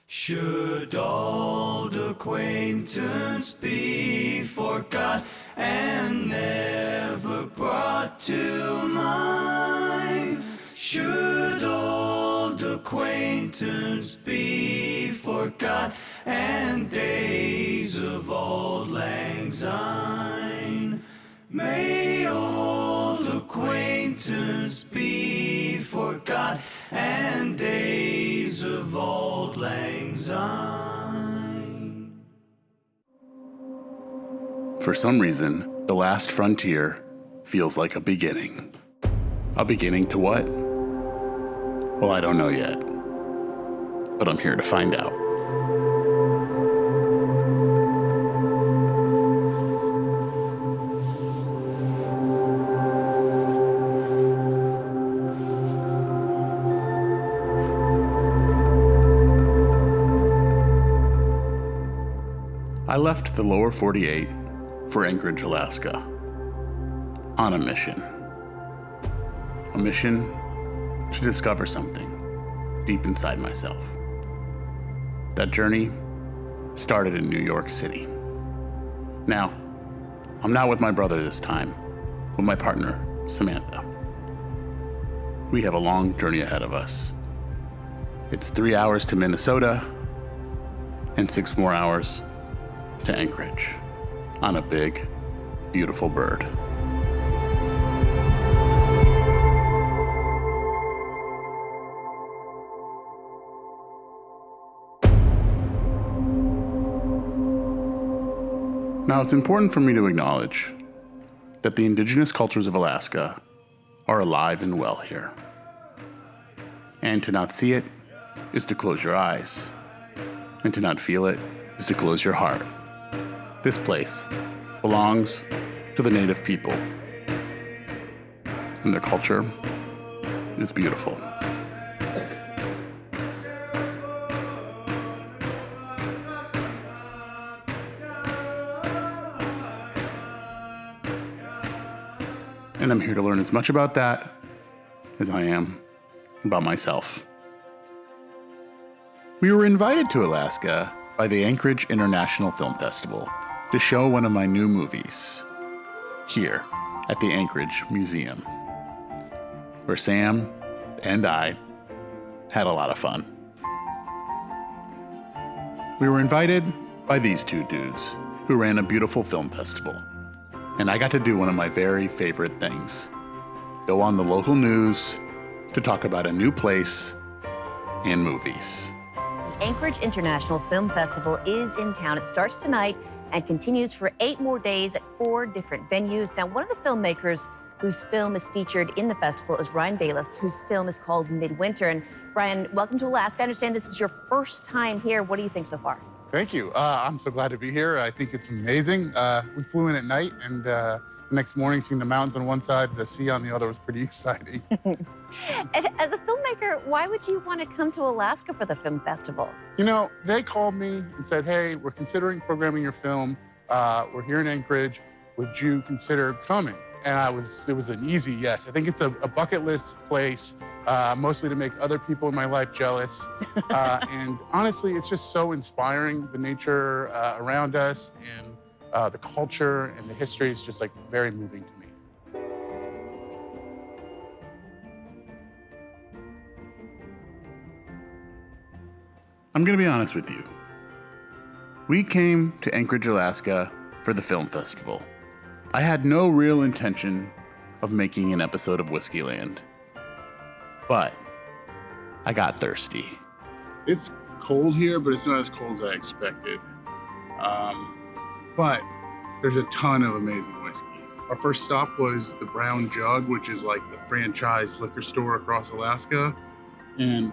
Should old acquaintance be forgot and never brought to mind? Should old acquaintance be forgot and days of old lang syne? May old acquaintance be forgot and days of old lang syne. For some reason, the last frontier feels like a beginning. A beginning to what? Well, I don't know yet, but I'm here to find out. I left the lower 48 for Anchorage, Alaska, on a mission. A mission to discover something deep inside myself. That journey started in New York City. Now, I'm not with my brother this time, with my partner, Samantha. We have a long journey ahead of us. It's 3 hours to Minnesota and 6 more hours to Anchorage on a big, beautiful bird. Now, it's important for me to acknowledge that the indigenous cultures of Alaska are alive and well here. And to not see it is to close your eyes, and to not feel it is to close your heart. This place belongs to the native people, and their culture is beautiful. And I'm here to learn as much about that as I am about myself. We were invited to Alaska by the Anchorage International Film Festival to show one of my new movies here at the Anchorage Museum, where Sam and I had a lot of fun. We were invited by these two dudes who ran a beautiful film festival, and I got to do one of my very favorite things: go on the local news to talk about a new place and movies. The Anchorage International Film Festival is in town. It starts tonight and continues for 8 more days at 4 different venues. Now, one of the filmmakers whose film is featured in the festival is Ryan Bayless, whose film is called Midwinter. And Ryan, welcome to Alaska. I understand this is your first time here. What do you think so far? Thank you. I'm so glad to be here. I think it's amazing. We flew in at night, and the next morning, seeing the mountains on one side, the sea on the other was pretty exciting. As a filmmaker, why would you want to come to Alaska for the film festival? You know, they called me and said, hey, we're considering programming your film. We're here in Anchorage. Would you consider coming? And it was an easy yes. I think it's a bucket list place, mostly to make other people in my life jealous. And honestly, it's just so inspiring. The nature around us and the culture and the history is just like very moving to me. I'm gonna be honest with you. We came to Anchorage, Alaska for the film festival. I had no real intention of making an episode of Whiskeyland, but I got thirsty. It's cold here, but it's not as cold as I expected. But there's a ton of amazing whiskey. Our first stop was the Brown Jug, which is like the franchise liquor store across Alaska, and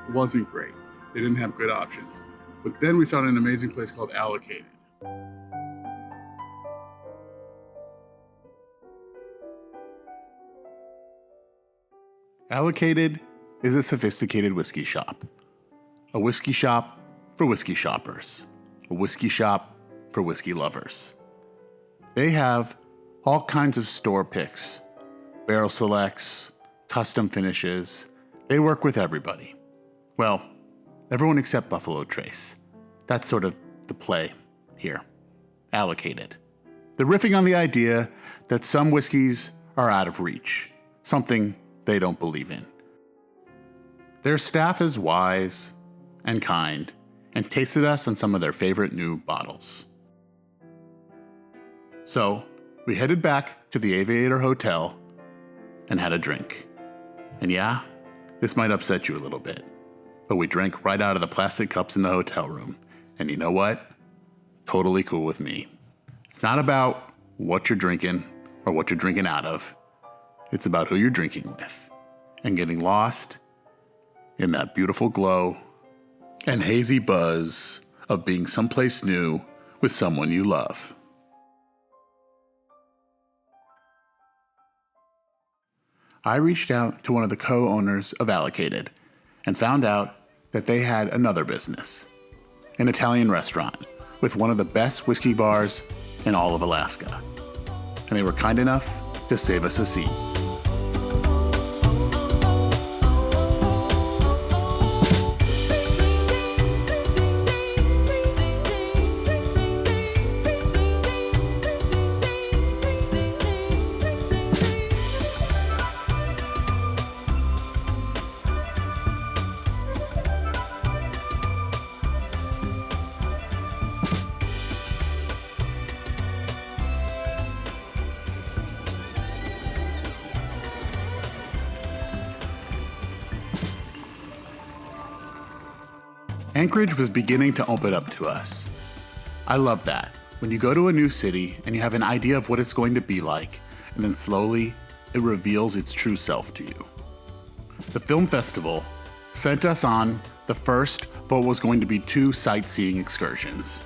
it wasn't great. They didn't have good options. But then we found an amazing place called Allocated. Allocated is a sophisticated whiskey shop. A whiskey shop for whiskey shoppers. A whiskey shop for whiskey lovers. They have all kinds of store picks, barrel selects, custom finishes. They work with everybody. Well, Everyone except Buffalo Trace. That's sort of the play here. Allocated. They're riffing on the idea that some whiskeys are out of reach, something they don't believe in. Their staff is wise and kind and tasted us on some of their favorite new bottles. So we headed back to the Aviator Hotel and had a drink. And yeah, this might upset you a little bit, but we drank right out of the plastic cups in the hotel room. And you know what? Totally cool with me. It's not about what you're drinking or what you're drinking out of. It's about who you're drinking with and getting lost in that beautiful glow and hazy buzz of being someplace new with someone you love. I reached out to one of the co-owners of Allocated and found out that they had another business, an Italian restaurant with one of the best whiskey bars in all of Alaska. And they were kind enough to save us a seat. Anchorage was beginning to open up to us. I love that. When you go to a new city and you have an idea of what it's going to be like, and then slowly it reveals its true self to you. The film festival sent us on the first of what was going to be 2 sightseeing excursions.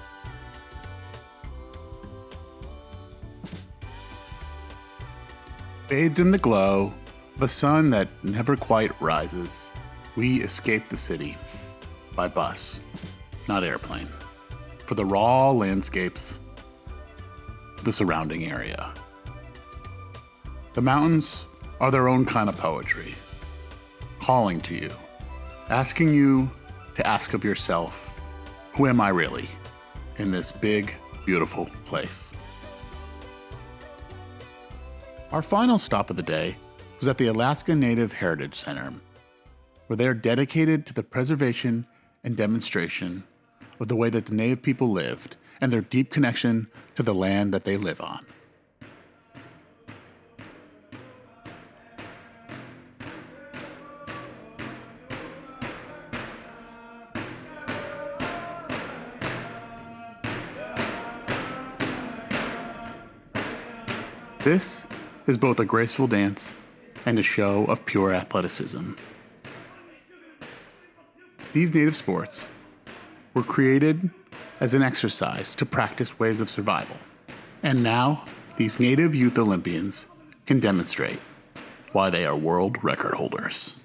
Bathed in the glow of a sun that never quite rises, we escaped the city. By bus, not airplane, for the raw landscapes of the surrounding area. The mountains are their own kind of poetry, calling to you, asking you to ask of yourself, who am I really in this big, beautiful place? Our final stop of the day was at the Alaska Native Heritage Center, where they are dedicated to the preservation and demonstration of the way that the Native people lived and their deep connection to the land that they live on. This is both a graceful dance and a show of pure athleticism. These native sports were created as an exercise to practice ways of survival. And now, these native youth Olympians can demonstrate why they are world record holders.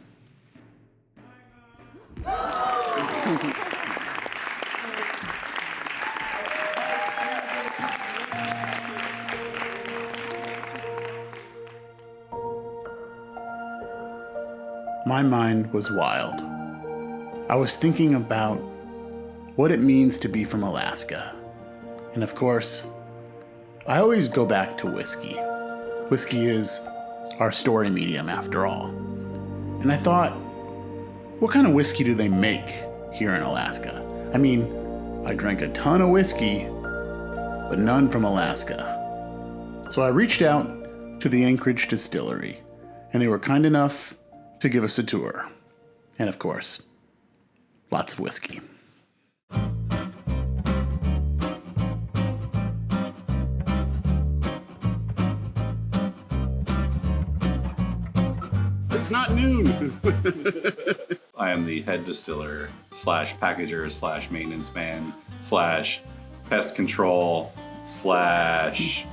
My mind was wild. I was thinking about what it means to be from Alaska. And of course, I always go back to whiskey. Whiskey is our story medium after all. And I thought, what kind of whiskey do they make here in Alaska? I mean, I drank a ton of whiskey, but none from Alaska. So I reached out to the Anchorage Distillery, and they were kind enough to give us a tour. And of course, lots of whiskey. It's not noon. I am the head distiller / packager / maintenance man / pest control /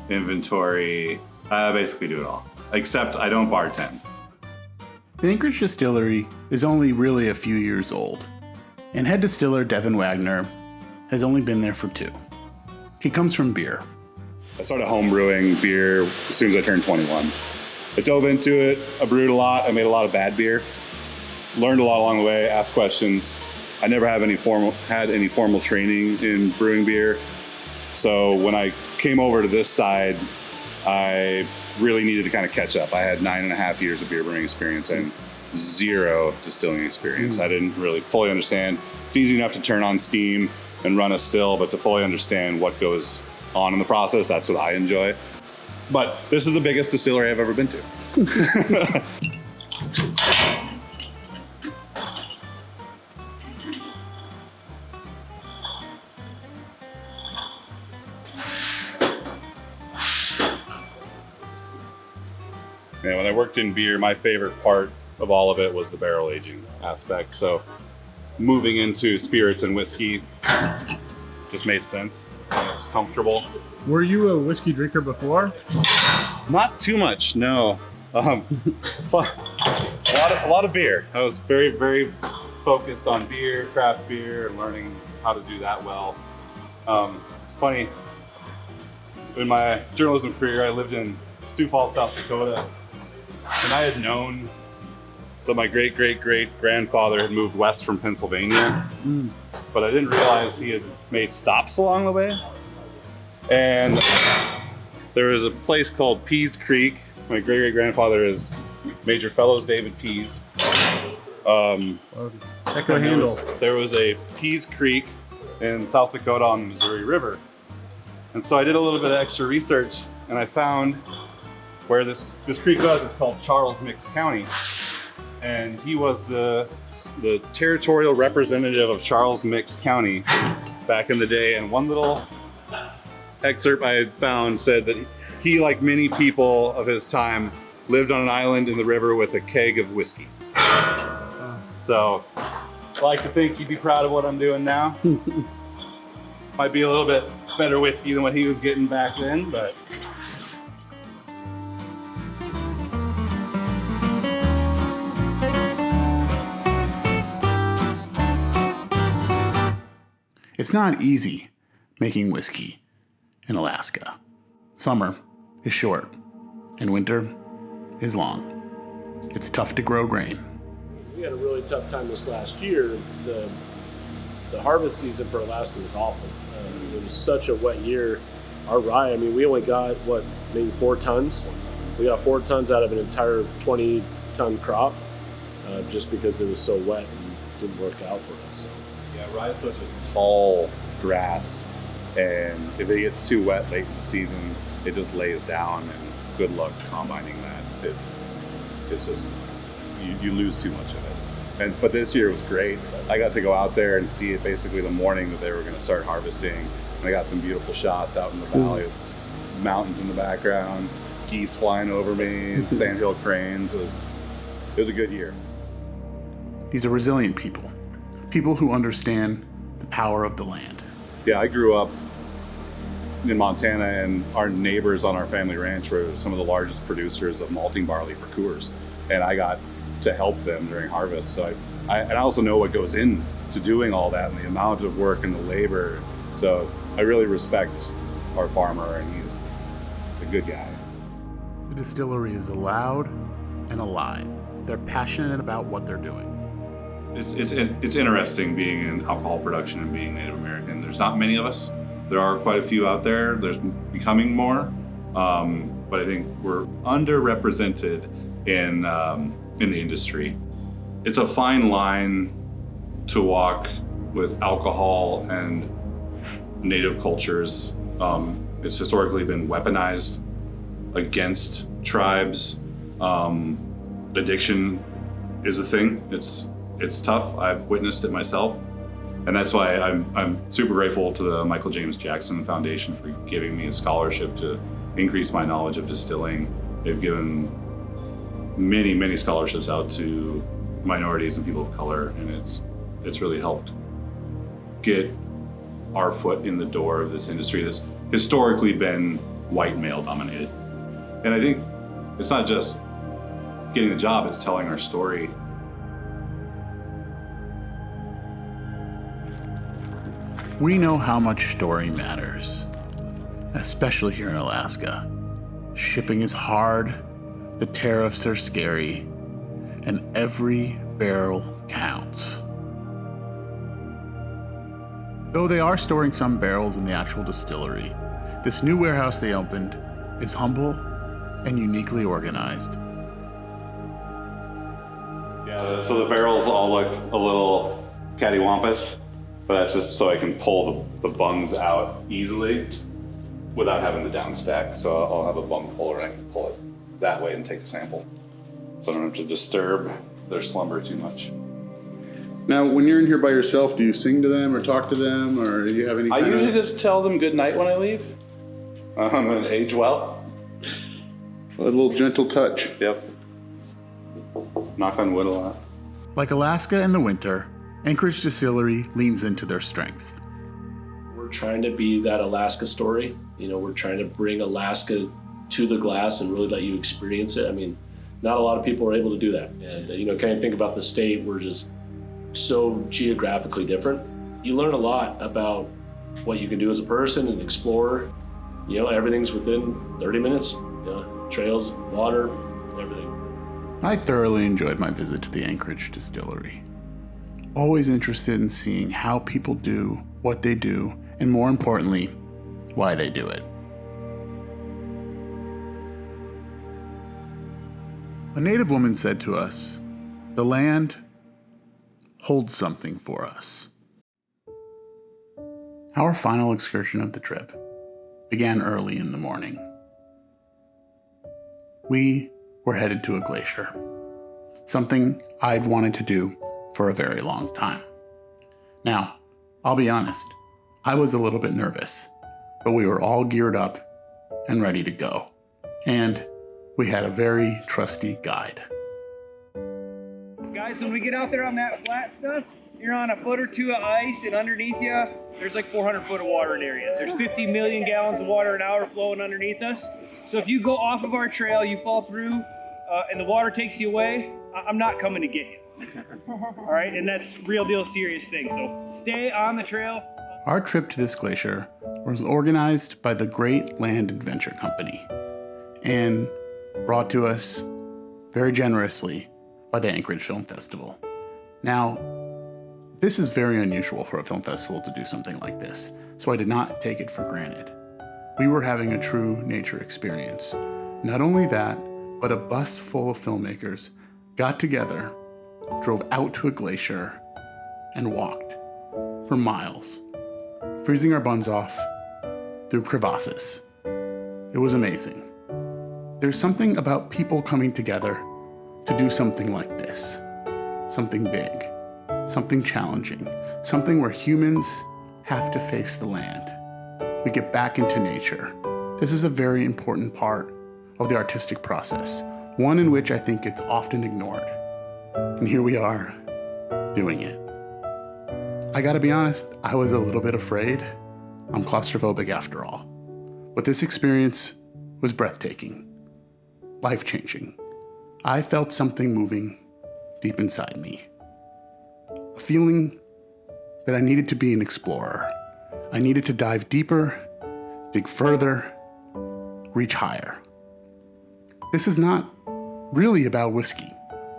inventory. I basically do it all, except I don't bartend. The Anchorage Distillery is only really a few years old, and head distiller Devin Wagner has only been there for 2. He comes from beer. I started home brewing beer as soon as I turned 21. I dove into it, I brewed a lot, I made a lot of bad beer, learned a lot along the way, asked questions. I never had any formal training in brewing beer. So when I came over to this side, I really needed to kind of catch up. I had 9.5 years of beer brewing experience and 0 distilling experience. I didn't really fully understand. It's easy enough to turn on steam and run a still, but to fully understand what goes on in the process, that's what I enjoy. But this is the biggest distillery I've ever been to. And when I worked in beer, my favorite part of all of it was the barrel aging aspect. So moving into spirits and whiskey just made sense. It was comfortable. Were you a whiskey drinker before? Not too much, no. A lot of beer. I was very, very focused on beer, craft beer, and learning how to do that well. It's funny, in my journalism career, I lived in Sioux Falls, South Dakota, and I had known that my great-great-great-grandfather had moved west from Pennsylvania, but I didn't realize he had made stops along the way. And there was a place called Pease Creek. My great-great-grandfather is Major Fellows David Pease. There was a Pease Creek in South Dakota on the Missouri River. And so I did a little bit of extra research, and I found where this creek was. It's called Charles Mix County. And he was the territorial representative of Charles Mix County back in the day. And one little excerpt I had found said that he, like many people of his time, lived on an island in the river with a keg of whiskey. So I like to think he'd be proud of what I'm doing now. Might be a little bit better whiskey than what he was getting back then, but. It's not easy making whiskey in Alaska. Summer is short and winter is long. It's tough to grow grain. We had a really tough time this last year. The harvest season for Alaska was awful. It was such a wet year. Our rye, I mean, we only got, maybe 4 tons? We got 4 tons out of an entire 20-ton crop just because it was so wet and didn't work out for us. So. Yeah, rye is such a tall grass, and if it gets too wet late in the season, it just lays down, and good luck combining that. It's just, you lose too much of it. But this year was great. I got to go out there and see it basically the morning that they were going to start harvesting. And I got some beautiful shots out in the valley, with mountains in the background, geese flying over me, sandhill cranes. It was a good year. These are resilient people. People who understand the power of the land. Yeah, I grew up in Montana, and our neighbors on our family ranch were some of the largest producers of malting barley for Coors. And I got to help them during harvest. So I also know what goes into doing all that and the amount of work and the labor. So I really respect our farmer, and he's a good guy. The distillery is loud and alive. They're passionate about what they're doing. It's interesting being in alcohol production and being Native American. There's not many of us. There are quite a few out there. There's becoming more, but I think we're underrepresented in the industry. It's a fine line to walk with alcohol and Native cultures. It's historically been weaponized against tribes. Addiction is a thing. It's tough. I've witnessed it myself. And that's why I'm super grateful to the Michael James Jackson Foundation for giving me a scholarship to increase my knowledge of distilling. They've given many, many scholarships out to minorities and people of color, and it's really helped get our foot in the door of this industry that's historically been white male dominated. And I think it's not just getting the job, it's telling our story. We know how much story matters, especially here in Alaska. Shipping is hard, the tariffs are scary, and every barrel counts. Though they are storing some barrels in the actual distillery, this new warehouse they opened is humble and uniquely organized. Yeah, so the barrels all look a little cattywampus, but that's just so I can pull the bungs out easily without having the downstack. So I'll have a bung puller and I can pull it that way and take a sample. So I don't have to disturb their slumber too much. Now, when you're in here by yourself, do you sing to them or talk to them, or do you have any I usually just tell them good night when I leave. And age well. A little gentle touch? Yep. Knock on wood a lot. Like Alaska in the winter, Anchorage Distillery leans into their strengths. We're trying to be that Alaska story. You know, we're trying to bring Alaska to the glass and really let you experience it. I mean, not a lot of people are able to do that. And, you know, kind of think about the state, we're just so geographically different. You learn a lot about what you can do as a person and explore. You know, everything's within 30 minutes. You know, trails, water, everything. I thoroughly enjoyed my visit to the Anchorage Distillery. Always interested in seeing how people do what they do, and more importantly, why they do it. A native woman said to us, "The land holds something for us." Our final excursion of the trip began early in the morning. We were headed to a glacier, something I'd wanted to do for a very long time. Now, I'll be honest, I was a little bit nervous, but we were all geared up and ready to go. And we had a very trusty guide. Guys, when we get out there on that flat stuff, you're on a foot or two of ice, and underneath you, there's like 400 foot of water in areas. There's 50 million gallons of water an hour flowing underneath us. So if you go off of our trail, you fall through, and the water takes you away, I'm not coming to get you. All right, and that's real deal serious thing. So stay on the trail. Our trip to this glacier was organized by the Great Land Adventure Company and brought to us very generously by the Anchorage Film Festival. Now, this is very unusual for a film festival to do something like this, so I did not take it for granted. We were having a true nature experience. Not only that, but a bus full of filmmakers got together, drove out to a glacier, and walked for miles, freezing our buns off through crevasses. It was amazing. There's something about people coming together to do something like this, something big, something challenging, something where humans have to face the land. We get back into nature. This is a very important part of the artistic process, one in which I think it's often ignored. And here we are, doing it. I gotta be honest, I was a little bit afraid. I'm claustrophobic after all. But this experience was breathtaking, life-changing. I felt something moving deep inside me. A feeling that I needed to be an explorer. I needed to dive deeper, dig further, reach higher. This is not really about whiskey,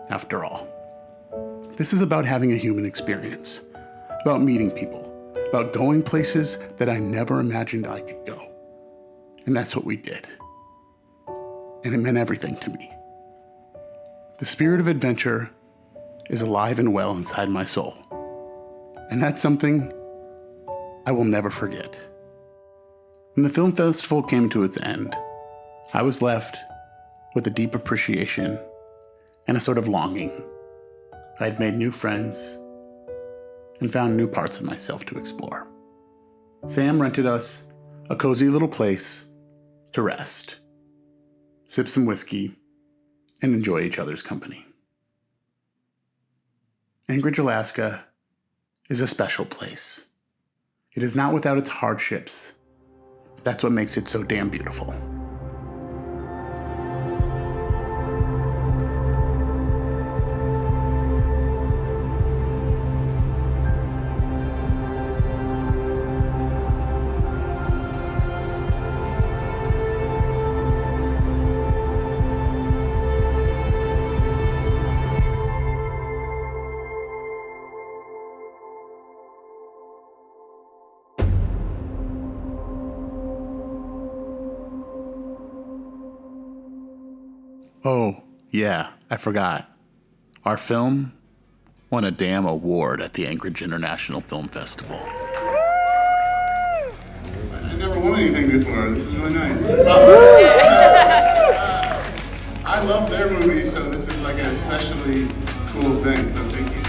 after all. This is about having a human experience, about meeting people, about going places that I never imagined I could go. And that's what we did. And it meant everything to me. The spirit of adventure is alive and well inside my soul. And that's something I will never forget. When the film festival came to its end, I was left with a deep appreciation and a sort of longing. I had made new friends and found new parts of myself to explore. Sam rented us a cozy little place to rest, sip some whiskey, and enjoy each other's company. Anchorage, Alaska is a special place. It is not without its hardships, but that's what makes it so damn beautiful. Oh, yeah, I forgot. Our film won a damn award at the Anchorage International Film Festival. I never won anything before. This is really nice. I love their movies, so this is like an especially cool thing, so thank you.